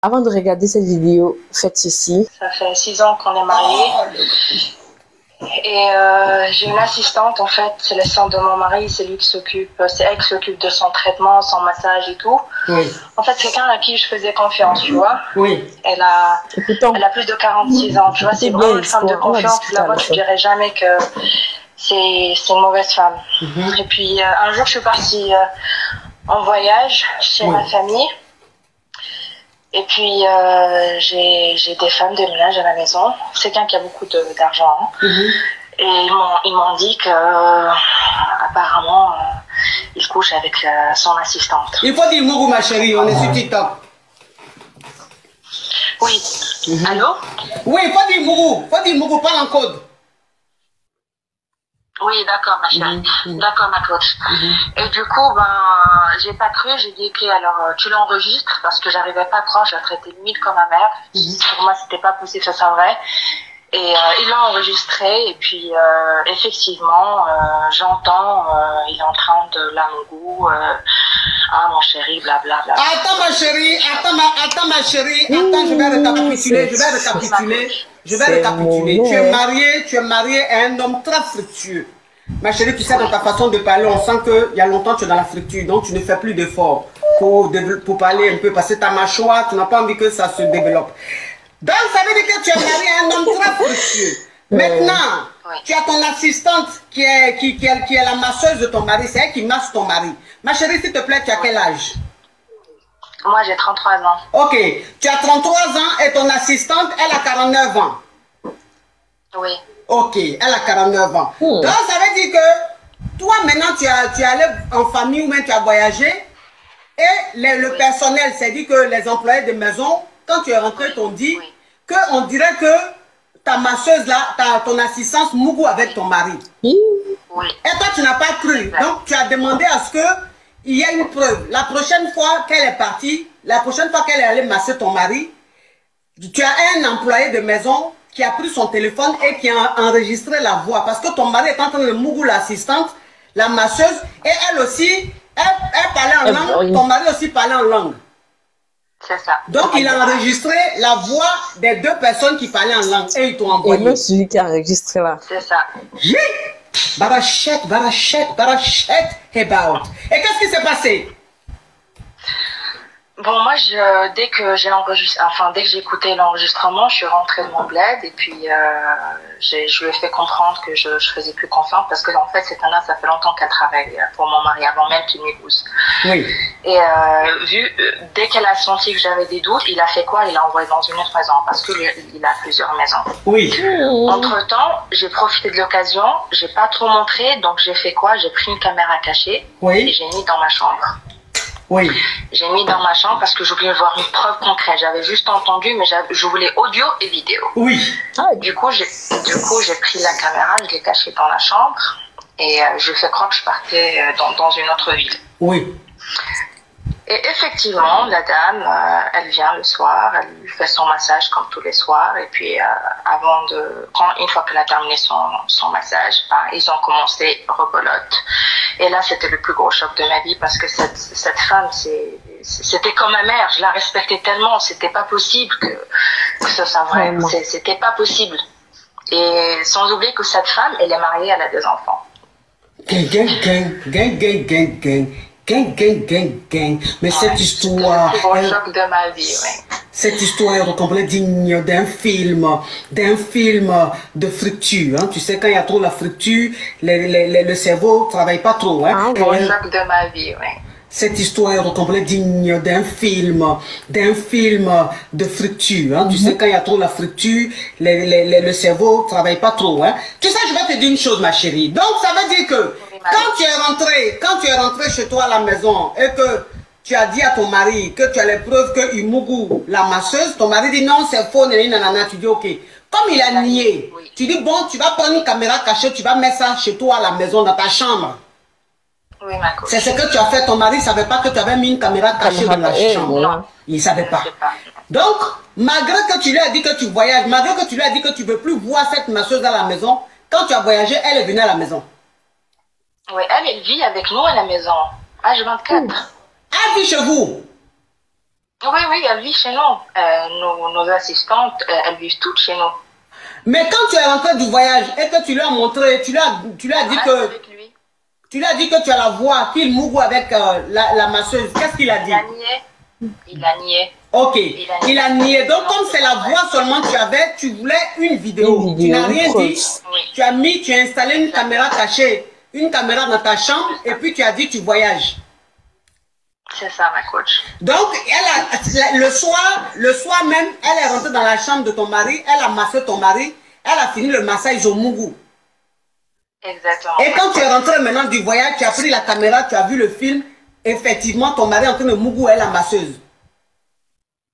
Avant de regarder cette vidéo, faites ceci. Ça fait 6 ans qu'on est mariés. Et j'ai une assistante, en fait, c'est l'assistante de mon mari, c'est lui qui s'occupe, c'est elle qui s'occupe de son traitement, son massage et tout. Oui. En fait, c'est quelqu'un à qui je faisais confiance, tu vois. Oui. Elle a plus de 46 ans, tu vois, c'est vraiment une femme de confiance. Tu la vois, tu dirais jamais que c'est une mauvaise femme. Et puis, un jour, je suis partie en voyage chez ma famille. Et puis, j'ai des femmes de ménage à la maison. C'est quelqu'un qui a beaucoup d'argent. Hein. Et ils m'ont dit que, apparemment, il couche avec son assistante. Il faut dire Mougou, ma chérie, on est sur TikTok. Oui. Allô? Oui, il faut dire Mougou, parle en code. Oui, d'accord, ma chérie. D'accord, ma coach. Et du coup, j'ai pas cru, j'ai dit, ok, alors tu l'enregistres parce que j'arrivais pas à croire, je la traitais limite comme ma mère. Pour moi, c'était pas possible, ça c'est vrai. Et il l'a enregistré, et puis effectivement, j'entends, il est en train de la mougou, ah mon chéri, blablabla. Attends ma chérie, attends ma chérie, attends, je vais récapituler. Tu es marié à un homme très fructueux. Ma chérie, tu sais, dans ta façon de parler, on sent qu'il y a longtemps tu es dans la fructure, donc tu ne fais plus d'efforts pour parler un peu, parce que ta mâchoire, tu n'as pas envie que ça se développe. Donc, ça veut dire que tu es marié à un homme très fructueux. Maintenant, tu as ton assistante qui est la masseuse de ton mari, c'est elle qui masse ton mari. Ma chérie, s'il te plaît, tu as quel âge? Moi, j'ai 33 ans. Ok, tu as 33 ans et ton assistante, elle a 49 ans. Oui. Ok, elle a 49 ans. Donc, ça veut dire que toi, maintenant, tu es allé en famille ou même tu as voyagé et le personnel s'est dit que les employés de maison, quand tu es rentré, t'ont dit qu'on dirait que ta masseuse là, ton assistance mougou avec ton mari. Oui. Et toi, tu n'as pas cru. Donc, tu as demandé à ce qu'il y ait une preuve. La prochaine fois qu'elle est partie, la prochaine fois qu'elle est allée masser ton mari, tu as un employé de maison qui a pris son téléphone et qui a enregistré la voix. Parce que ton mari est en train de mougou l'assistante, la masseuse, et elle aussi, elle parlait en langue, ton mari aussi parlait en langue. C'est ça. Donc, il a enregistré la voix des deux personnes qui parlaient en langue et ils t'ont envoyé. Et même celui qui a enregistré là. C'est ça. Barachette, about. Et qu'est-ce qui s'est passé? Bon, moi, dès que j'ai écouté l'enregistrement, je suis rentrée de mon bled et puis je lui ai fait comprendre que je faisais plus confiance parce que en fait, cette nana, ça fait longtemps qu'elle travaille pour mon mari avant même qu'il m'épouse. Oui. Et dès qu'elle a senti que j'avais des doutes, il a fait quoi? Il l'a envoyé dans une autre maison parce qu'il a plusieurs maisons. Oui. Entre-temps, j'ai profité de l'occasion, j'ai pas trop montré, donc j'ai fait quoi? J'ai pris une caméra cachée et j'ai mis dans ma chambre. Oui. J'ai mis dans ma chambre parce que je voulais voir une preuve concrète. J'avais juste entendu, mais je voulais audio et vidéo. Oui. Du coup, j'ai pris la caméra, je l'ai cachée dans la chambre et je fais croire que je partais dans une autre ville. Oui. Et effectivement, la dame, elle vient le soir, elle lui fait son massage comme tous les soirs. Et puis, une fois qu'elle a terminé son massage, ils ont commencé rebelote. Et là, c'était le plus gros choc de ma vie parce que cette femme, c'était comme ma mère. Je la respectais tellement. C'était pas possible que ce soit vrai. C'était pas possible. Et sans oublier que cette femme, elle est mariée, elle a 2 enfants. Gang. Mais cette histoire... C'est le plus gros choc de ma vie, oui. Cette histoire est complètement digne d'un film de fructure. Hein. Tu sais, quand il y a trop la fructure, le cerveau ne travaille pas trop. Hein. C'est le plus gros choc de ma vie, oui. Cette histoire est complètement digne d'un film de fructure. Hein. Tu sais, quand il y a trop la fructure, le cerveau ne travaille pas trop. Hein. Tu sais, je vais te dire une chose, ma chérie. Donc, ça veut dire que quand tu es rentré chez toi à la maison et que tu as dit à ton mari que tu as les preuves qu'il mougou la masseuse, ton mari dit non, c'est faux, nanana, tu dis ok. Comme il a nié, tu dis bon, tu vas prendre une caméra cachée, tu vas mettre ça chez toi à la maison, dans ta chambre. Oui, ma coach. C'est ce que tu as fait, ton mari ne savait pas que tu avais mis une caméra cachée dans la chambre. Non. Il ne savait pas. Donc, malgré que tu lui as dit que tu voyages, malgré que tu lui as dit que tu ne veux plus voir cette masseuse à la maison, quand tu as voyagé, elle est venue à la maison. Oui, elle vit avec nous à la maison, H24. Elle vit chez vous? Oui, oui, elle vit chez nous. Nos assistantes, elles vivent toutes chez nous. Mais quand tu es rentré du voyage et que tu lui as montré, tu lui as dit que... Avec lui. Tu lui as dit que tu as la voix, qu'il mourou avec la masseuse. Qu'est-ce qu'il a dit? Il a nié. Il a nié. Ok, il a nié. Donc, comme c'est la voix seulement que tu avais, tu voulais une vidéo. Tu n'as rien dit. Oui. Tu as installé une caméra cachée, une caméra dans ta chambre, et puis tu as dit tu voyages. C'est ça, ma coach. Donc, le soir même, elle est rentrée dans la chambre de ton mari, elle a massé ton mari, elle a fini le massage au Mougou. Exactement. Et quand tu es rentré maintenant du voyage, tu as pris la caméra, tu as vu le film, effectivement, ton mari est en train de Mougou, elle la masseuse.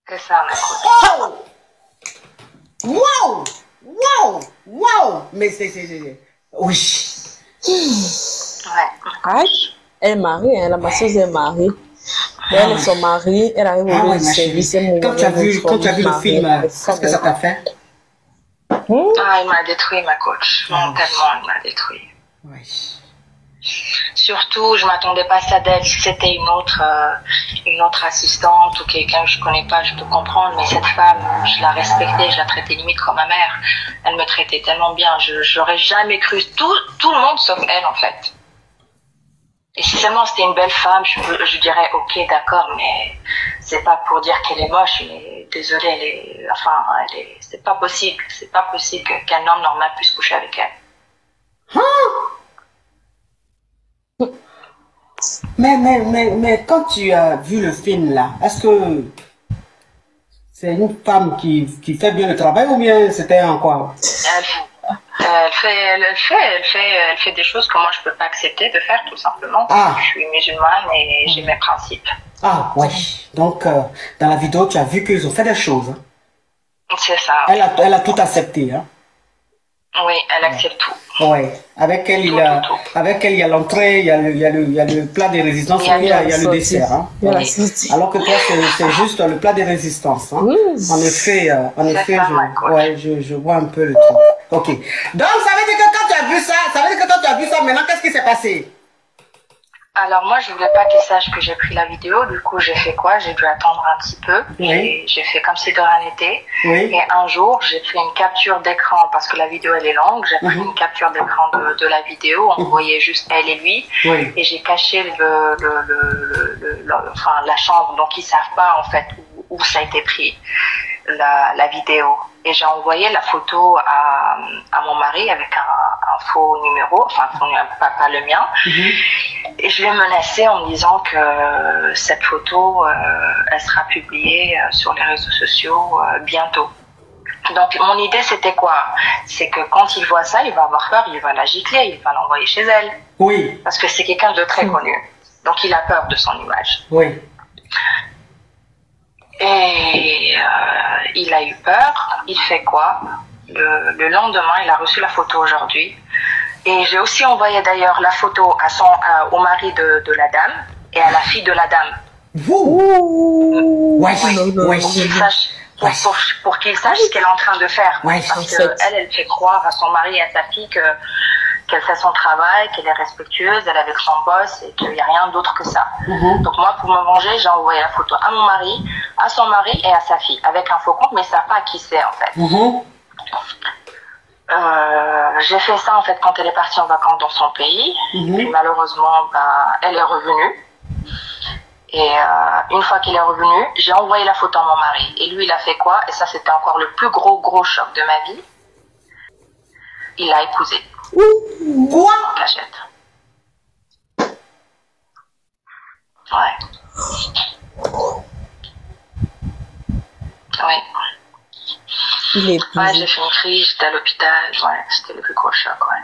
C'est ça, ma coach. Wow! Wow! Wow! Wow! Mais c'est... Oui. Ouais. Elle est mariée, hein, la masseuse est mariée. Elle et son mari, elle arrive au lieu du service. Quand tu as vu le film, qu'est-ce que ça t'a fait? Ah, il m'a détruit, ma coach. Mentalement, il m'a détruit. Oui. Surtout, je m'attendais pas à ça d'elle. Si c'était une autre assistante ou quelqu'un que je connais pas, je peux comprendre. Mais cette femme, je la respectais, je la traitais limite comme ma mère. Elle me traitait tellement bien. J'aurais jamais cru. Tout le monde sauf elle, en fait. Et si seulement c'était une belle femme, je dirais ok, d'accord, mais c'est pas pour dire qu'elle est moche, mais désolée, c'est pas possible. C'est pas possible qu'un homme normal puisse coucher avec elle. Mais quand tu as vu le film là, est-ce que c'est une femme qui fait bien le travail ou bien c'était en quoi? Elle fait des choses que moi je peux pas accepter de faire tout simplement. Ah. Je suis musulmane et j'ai mes principes. Ah oui. Donc dans la vidéo tu as vu qu'ils ont fait des choses. Hein? C'est ça. Elle a tout accepté. Hein? Oui, elle accepte tout. Oui. Avec elle, il y a l'entrée, il y a le plat de résistance et il y a le dessert. Hein? Alors que toi, c'est juste le plat de résistance. Hein? En effet, je vois un peu le truc. Ok. Donc, ça veut dire que quand tu as vu ça, maintenant, qu'est-ce qui s'est passé? Alors moi, je voulais pas qu'il sache que j'ai pris la vidéo. Du coup, j'ai fait quoi? J'ai dû attendre un petit peu. Oui. J'ai fait comme si de rien n'était. Oui. Et un jour, j'ai fait une capture d'écran parce que la vidéo elle est longue. J'ai pris une capture d'écran de la vidéo. On voyait juste elle et lui. Oui. Et j'ai caché la chambre. Donc ils savent pas en fait où ça a été pris la vidéo. Et j'ai envoyé la photo à mon mari avec un faux numéro, enfin pas le mien. Et je l'ai menacé en me disant que cette photo, elle sera publiée sur les réseaux sociaux bientôt. Donc mon idée c'était quoi? C'est que quand il voit ça, il va avoir peur, il va la gicler, il va l'envoyer chez elle. Oui. Parce que c'est quelqu'un de très connu. Donc il a peur de son image. Oui. Et il a eu peur. Il fait quoi? Le lendemain, il a reçu la photo aujourd'hui. Et j'ai aussi envoyé d'ailleurs la photo au mari de la dame et à la fille de la dame. Vous? Ouais. Pour qu'il sache ce qu'elle est en train de faire. Parce qu'elle fait croire à son mari et à sa fille qu'elle fait son travail, qu'elle est respectueuse, elle est avec son boss et qu'il n'y a rien d'autre que ça. Donc moi, pour me venger, j'ai envoyé la photo à mon mari, à son mari et à sa fille, avec un faux compte, mais ils ne savent pas qui c'est en fait. J'ai fait ça en fait quand elle est partie en vacances dans son pays. Puis malheureusement, elle est revenue. Et une fois qu'il est revenu, j'ai envoyé la photo à mon mari. Et lui, il a fait quoi? Et ça, c'était encore le plus gros choc de ma vie. Il l'a épousée. Quoi? En cachette. Ouais. Ouais. Il est épousé. Ouais, j'ai fait une crise, j'étais à l'hôpital. Ouais, c'était le plus gros choc, ouais.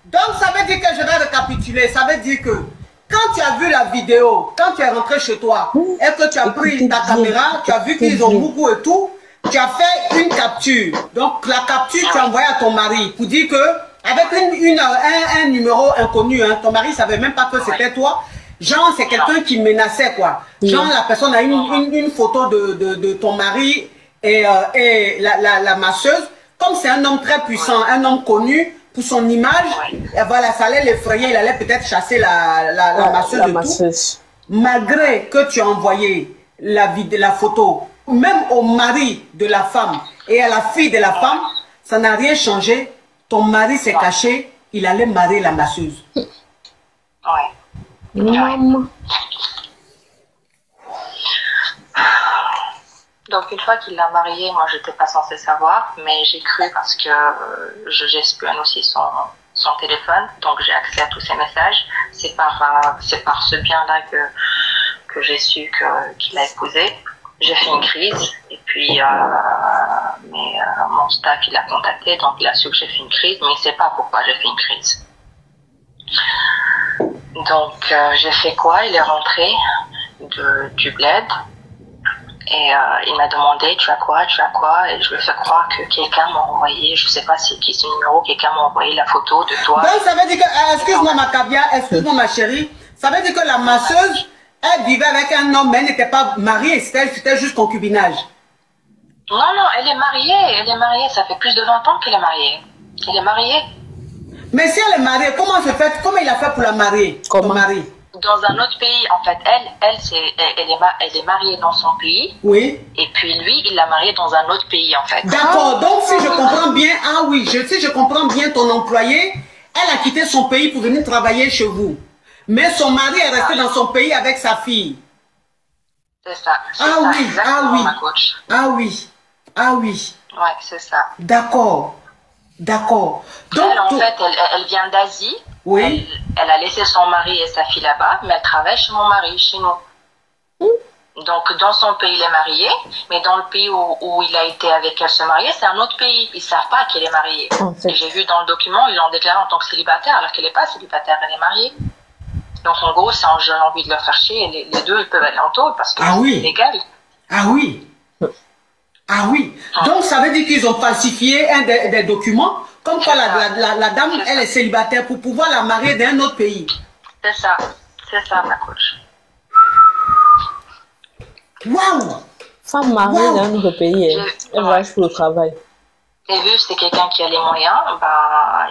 Donc ça veut dire que je vais récapituler. Ça veut dire que quand tu as vu la vidéo, quand tu es rentré chez toi et que tu as pris ta caméra, tu as vu qu'ils ont beaucoup et tout, tu as fait une capture. Donc la capture, tu as envoyé à ton mari pour dire que avec un numéro inconnu, hein, ton mari ne savait même pas que c'était toi. Genre, c'est quelqu'un qui menaçait, quoi. Genre, la personne a une photo de ton mari et la masseuse. Comme c'est un homme très puissant, un homme connu, pour son image. Oui. Et voilà, ça allait l'effrayer, il allait peut-être chasser la masseuse de tout. Malgré que tu as envoyé la photo, même au mari de la femme et à la fille de la femme, ça n'a rien changé. Ton mari s'est caché, il allait marier la masseuse. Ouais. Maman. Donc une fois qu'il l'a mariée, moi j'étais pas censée savoir, mais j'ai cru parce que j'espionne aussi son téléphone, donc j'ai accès à tous ses messages. C'est par ce bien-là que j'ai su qu'il a épousé. J'ai fait une crise et puis mon staff il a contacté, donc il a su que j'ai fait une crise, mais il ne sait pas pourquoi j'ai fait une crise. Donc j'ai fait quoi? Il est rentré du bled et il m'a demandé tu as quoi, et je lui ai fait croire que quelqu'un m'a envoyé, je ne sais pas c'est qui ce numéro, quelqu'un m'a envoyé la photo de toi. Donc ça veut dire que, excuse-moi ma Kabia, excuse-moi ma chérie, ça veut dire que la masseuse, elle vivait avec un homme, mais elle n'était pas mariée, c'était juste concubinage. Non, elle est mariée, ça fait plus de 20 ans qu'elle est mariée. Elle est mariée. Mais si elle est mariée, comment il a fait pour la marier, ton mari? Dans un autre pays, en fait, elle est mariée dans son pays. Oui. Et puis lui, il l'a mariée dans un autre pays, en fait. D'accord, donc si je comprends bien, si je comprends bien ton employé, elle a quitté son pays pour venir travailler chez vous. Mais son mari est resté dans son pays avec sa fille. C'est ça. Ma coach. Ah oui. Ouais, c'est ça. D'accord. Donc, Elle, en fait, elle vient d'Asie. Oui. Elle a laissé son mari et sa fille là-bas, mais elle travaille chez mon mari, chez nous. Donc, dans son pays, il est marié, mais dans le pays où il a été avec elle se marier, c'est un autre pays. Ils ne savent pas qu'elle est mariée. En fait. Et j'ai vu dans le document, ils l'ont déclaré en tant que célibataire, alors qu'elle n'est pas célibataire, elle est mariée. Donc, en gros, j'ai envie de leur faire chier. Les deux, ils peuvent aller en taule parce que c'est illégal. Ah oui. Donc, ça veut dire qu'ils ont falsifié un des documents, comme quoi la dame, elle est célibataire pour pouvoir la marier d'un autre pays. C'est ça, ma coach. Waouh! Femme mariée dans un autre pays, elle voyage pour le travail. Et vu que c'est quelqu'un qui a les moyens,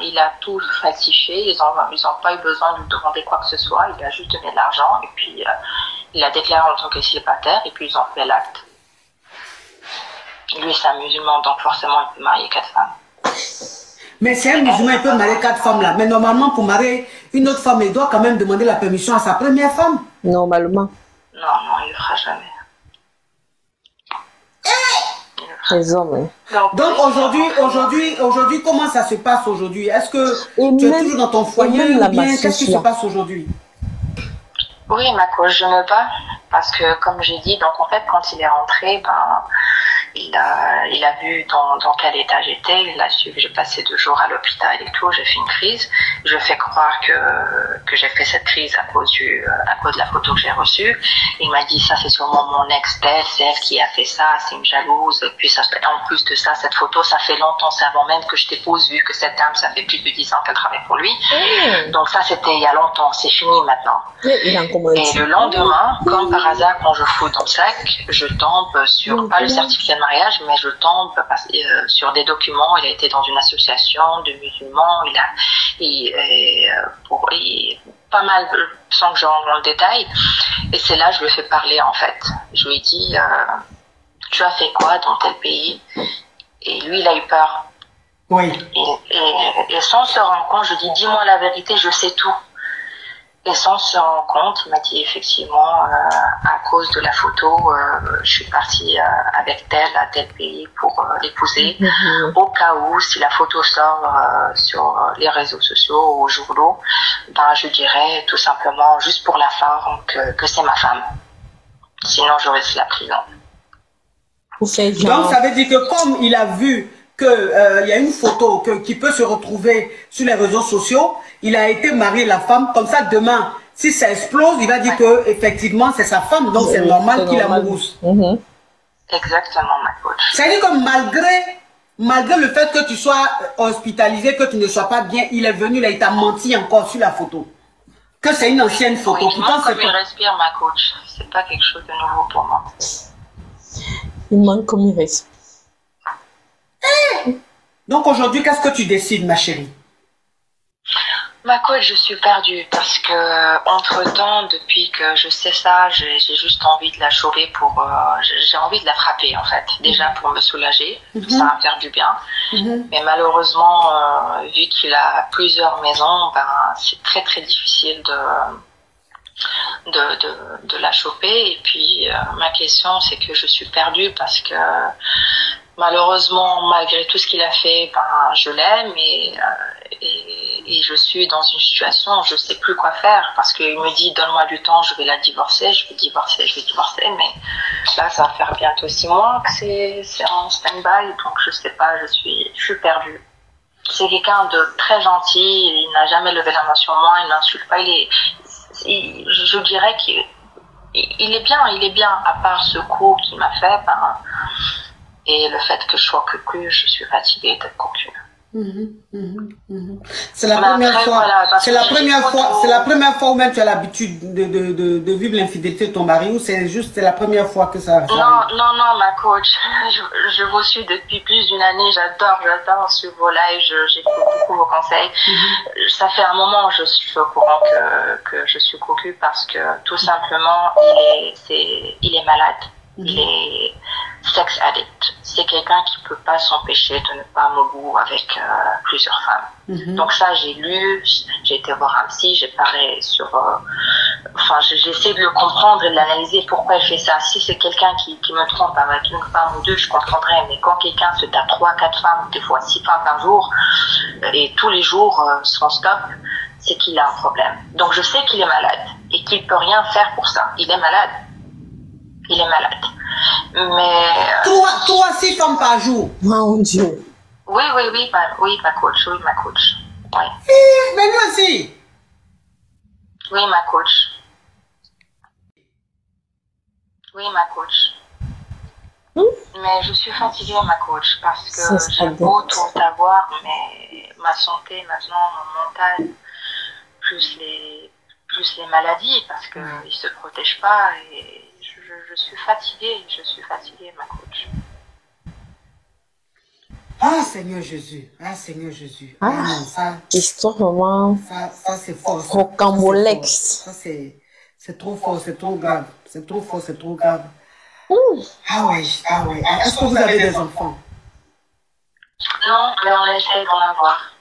il a tout falsifié. Ils n'ont pas eu besoin de lui demander quoi que ce soit. Il a juste donné de l'argent et puis il a déclaré en tant que célibataire et puis ils ont fait l'acte. Lui, c'est un musulman, donc forcément, il peut marier 4 femmes. Mais c'est un musulman, il peut marier 4 femmes là. Mais normalement, pour marier une autre femme, il doit quand même demander la permission à sa première femme. Normalement. Non, il ne le fera jamais. Les hommes, Donc aujourd'hui, comment ça se passe aujourd'hui? Est-ce que tu es toujours dans ton foyer ou bien qu'est-ce qui se passe aujourd'hui? Oui, ma coach, je me bats parce que, comme j'ai dit, donc en fait, quand il est rentré, il a vu dans quel état j'étais, il a su que j'ai passé 2 jours à l'hôpital et tout, j'ai fait une crise. Je fais croire que j'ai fait cette crise à cause de la photo que j'ai reçue. Il m'a dit, ça c'est sûrement mon ex-belle, c'est elle qui a fait ça, c'est une jalouse. Et puis en plus de ça, cette photo, ça fait longtemps, c'est avant même que je t'épose, vu que cette dame, ça fait plus de 10 ans qu'elle travaille pour lui. Donc ça, c'était il y a longtemps, c'est fini maintenant. Et le lendemain, comme par hasard, quand je fouille dans le sac, je tombe sur, pas le certificat de mariage, mais je tombe sur des documents. Il a été dans une association de musulmans, pas mal, sans que j'entre dans le détail. Et c'est là que je lui ai fait parler, en fait. Je lui ai dit, tu as fait quoi dans tel pays? Et lui, il a eu peur. Oui. Et sans se rendre compte, je lui ai dit, dis-moi la vérité, je sais tout. Et sans se rendre compte, il m'a dit effectivement, à cause de la photo, je suis partie avec elle à tel pays pour l'épouser. Au cas où, si la photo sort sur les réseaux sociaux ou au journaux, je dirais tout simplement, juste pour la forme, que c'est ma femme. Sinon, je risque la prison. Donc, ça veut dire que comme il a vu qu'il y a une photo qui peut se retrouver sur les réseaux sociaux, il a été marié la femme, comme ça demain, si ça explose, il va dire que effectivement c'est sa femme, donc c'est normal qu'il amoureuse. Exactement, ma coach. C'est-à-dire que malgré le fait que tu sois hospitalisé, que tu ne sois pas bien, il est venu là, il t'a menti encore sur la photo. Que c'est une ancienne photo. Oui, pourtant, comme il respire, ma coach. C'est pas quelque chose de nouveau pour moi. Il manque comme il respire. Donc aujourd'hui, qu'est-ce que tu décides, ma chérie? Ma coach, je suis perdue parce que entre-temps, depuis que je sais ça, j'ai juste envie de la choper pour... j'ai envie de la frapper, en fait. Déjà pour me soulager, ça va me faire du bien. Mais malheureusement, vu qu'il a plusieurs maisons, ben, c'est très très difficile de la choper. Et puis, ma question, c'est que je suis perdue parce que malheureusement, malgré tout ce qu'il a fait, ben, je l'aime et je suis dans une situation où je sais plus quoi faire parce qu'il me dit donne-moi du temps, je vais la divorcer, je vais divorcer, mais là ça va faire bientôt 6 mois que c'est en stand-by, donc je sais pas, je suis perdue. C'est quelqu'un de très gentil, il n'a jamais levé la main sur moi, il n'insulte pas, je dirais qu'il est bien, à part ce coup qu'il m'a fait, ben, et le fait que je sois cocu, je suis fatiguée d'être cocu. C'est la première fois. Voilà, c'est la première fois où même tu as l'habitude de vivre l'infidélité de ton mari, ou c'est la première fois que ça arrive? Non, ma coach. Je vous suis depuis plus d'une année. J'adore suivre vos lives. J'écoute beaucoup vos conseils. Ça fait un moment que je suis au courant que je suis cocu parce que tout simplement, il est malade. Il est sex addict. C'est quelqu'un qui peut pas s'empêcher de ne pas me avec plusieurs femmes. Donc ça, j'ai lu, j'ai été voir un psy, j'ai parlé sur... enfin, j'essaie de le comprendre et de l'analyser pourquoi il fait ça. Si c'est quelqu'un qui me trompe avec une femme ou deux, je comprendrais. Mais quand quelqu'un se tape 3, 4 femmes, des fois 6 femmes par jour, et tous les jours sans stop, c'est qu'il a un problème. Donc je sais qu'il est malade et qu'il peut rien faire pour ça. Il est malade. Il est malade. Mais... 6 femmes par jour. Mon Dieu. Oui, ma coach. Oui. Mais lui aussi. Oui, ma coach. Mais je suis fatiguée, ma coach, parce que j'ai beau tout avoir, mais ma santé maintenant, mon mental, plus les maladies, parce qu'ils ne se protègent pas et... Je suis fatiguée, ma coach. Ah, Seigneur Jésus. Ah non, ça... Histoire vraiment... Ça c'est fort. Rocambolex. Ça, c'est trop fort, c'est trop grave. C'est trop fort, c'est trop grave. Ah ouais. Est-ce que vous avez des enfants? Non, mais on essaie d'en avoir.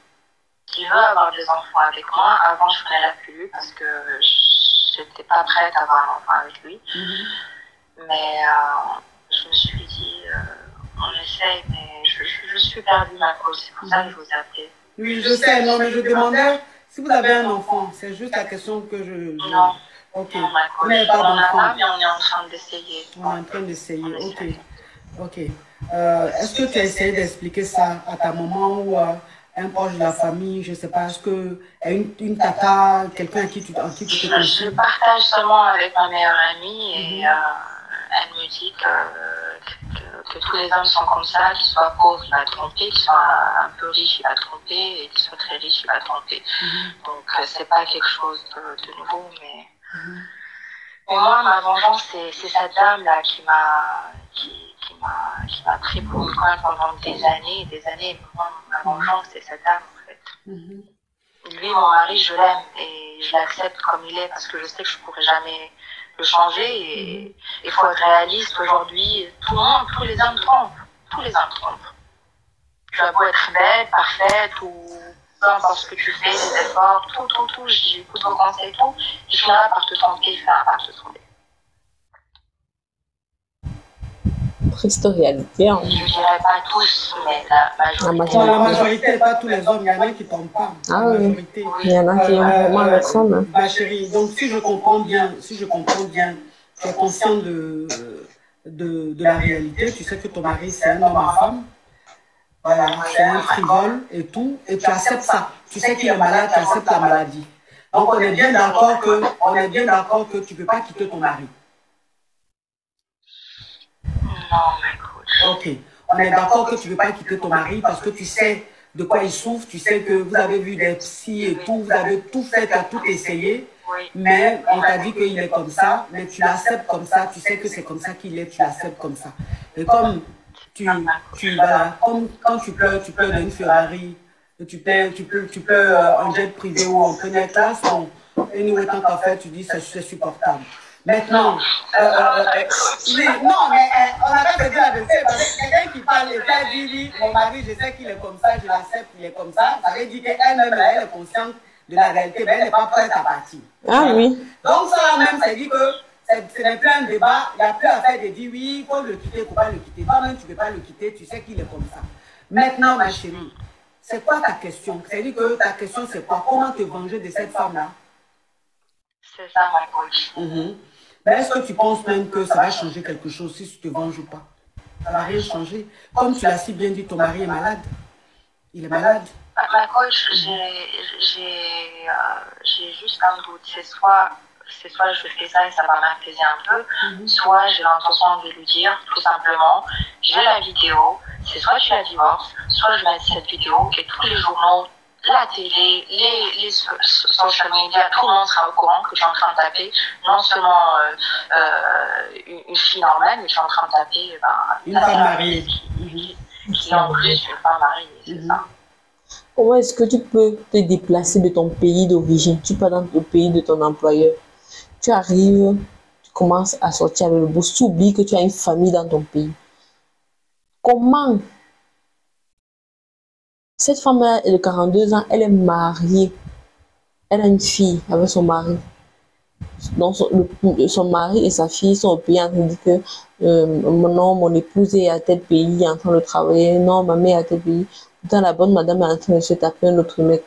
Il veut avoir des enfants avec moi. Avant, je prenais la pilule parce que j'étais pas prête à avoir un enfant avec lui. Mais je me suis dit, on essaye, mais je suis perdue, ma cause. C'est pour ça que je vous ai appelé. Oui, je sais, non, mais je demandais si vous avez un enfant. C'est juste la question que je... Non. Ok. Non, ma cause. On en a pas, mais on est en train d'essayer. On est en train d'essayer, ok. Est-ce que tu as essayé d'expliquer ça à ta maman ou à un proche de la famille, je ne sais pas, est-ce que une tata, quelqu'un en qui tu te confies? Je partage seulement avec ma meilleure amie et elle me dit que tous les hommes sont comme ça, qu'ils soient pauvres, il va tromper, qu'ils soient un peu riches, il va tromper, et qu'ils soient très riches, il va tromper. Donc c'est pas quelque chose de nouveau, mais moi, ma vengeance, c'est cette dame-là qui m'a pris pour une conne pendant des années. Moi, ma vengeance, c'est cette dame, en fait. Lui, mon mari, je l'aime et je l'accepte comme il est parce que je sais que je pourrai jamais le changer et il faut être réaliste. Aujourd'hui, tous les hommes trompent. Tous les hommes trompent. Tu as beau être belle, parfaite ou peu importe ce que tu fais, les efforts, tout, j'écoute vos conseils, tout, il finira par te tromper, il finira par te tromper. Triste réalité. Hein. Je ne dirais pas tous, mais la majorité. La majorité, pas tous les hommes, il y en a qui ne tombent pas. Ah oui, il y en a qui ont vraiment le femme. Ma chérie, donc si je comprends bien, tu es conscient de la réalité, tu sais que ton mari c'est un homme en femme, voilà, c'est un frivole et tout, et tu acceptes ça. Tu sais qu'il est malade, tu acceptes la maladie. Donc on est bien d'accord que tu ne peux pas quitter ton mari. Non, ma coach. Ok, on est d'accord que tu ne veux pas quitter ton mari parce que tu sais de quoi il souffre, tu sais que vous avez vu des psys et tout, vous avez tout fait, tu as tout essayé, mais on t'a dit qu'il est comme ça, mais tu l'acceptes comme ça, tu sais que c'est comme ça qu'il est, tu l'acceptes comme ça. Et comme voilà, comme quand tu pleures d'une Ferrari tu peux un jet privé ou en première classe. Donc, anyway, tant qu'à faire, tu dis c'est supportable. Maintenant, oui, non, mais on n'a pas fait la vérité parce que quelqu'un qui parle et qui dit oui, mon mari, je sais qu'il est comme ça, je l'accepte, il est comme ça. Ça veut dire qu'elle-même, elle est consciente de la réalité, mais elle n'est pas prête à partir. Ah oui. Donc, ça même, c'est dit que ce n'est plus un débat, il n'y a plus à faire de dire oui, il faut le quitter, il ne faut pas le quitter. Toi-même, tu ne veux pas le quitter, tu sais qu'il est comme ça. Maintenant, ma chérie, c'est quoi ta question? C'est-à-dire que ta question, c'est quoi? Comment te venger de cette femme-là? C'est ça, ma coach. Mais est-ce que tu penses même que ça va changer quelque chose si tu te venges ou pas? Ça ne va rien changer. Comme tu l'as si bien dit, ton mari est malade. Il est malade. Ma coach, j'ai juste un doute. C'est soit je fais ça et ça va m'apaiser un peu, soit j'ai l'intention de lui dire tout simplement, j'ai la vidéo, c'est soit tu la divorces, soit je mets cette vidéo et tous les journaux, la télé, les social media, tout le monde sera au courant que je suis en train de taper non seulement une fille normale, mais je suis en train de taper une femme mariée. Qui en plus une femme mariée, c'est ça. Comment est-ce que tu peux te déplacer de ton pays d'origine? Tu pars dans le pays de ton employeur. Tu arrives, tu commences à sortir avec le boss. Tu oublies que tu as une famille dans ton pays. Comment? Cette femme-là, elle a 42 ans, elle est mariée. Elle a une fille avec son mari. Donc, son mari et sa fille sont au pays en train de dire que non, mon épouse est à tel pays en train de travailler. Non, ma mère est à tel pays. Pourtant, la bonne madame est en train de se taper un autre mec.